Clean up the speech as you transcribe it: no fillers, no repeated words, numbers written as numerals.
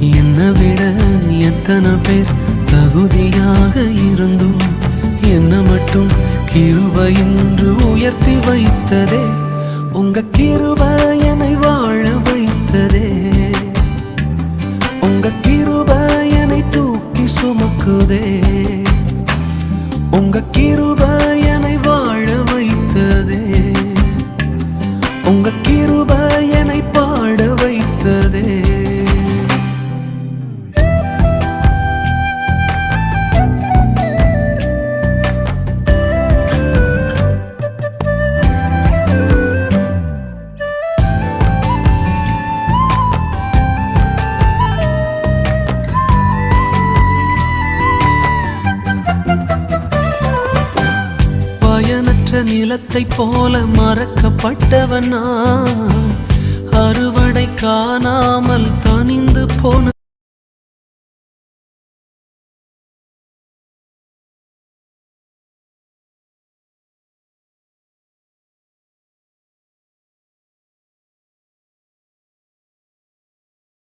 என்னை விட எத்தனை பேர் தகுதியாக இருந்தும் என்ன மட்டும் கிருபை என்று உயர்த்தி வைத்ததே. உங்க கிருபை என்னை வாழ வைத்ததே. உங்க கிருபை என்னை தூக்கி சுமக்குதே. உங்க கிருபை என்னை வாழ வைத்ததே. உங்க கிருபை என்னை பாட வைத்ததே. பயனற்ற நிலத்தை போல மறக்கப்பட்டவன் நான், அறுவடை காணாமல் தனிந்து போன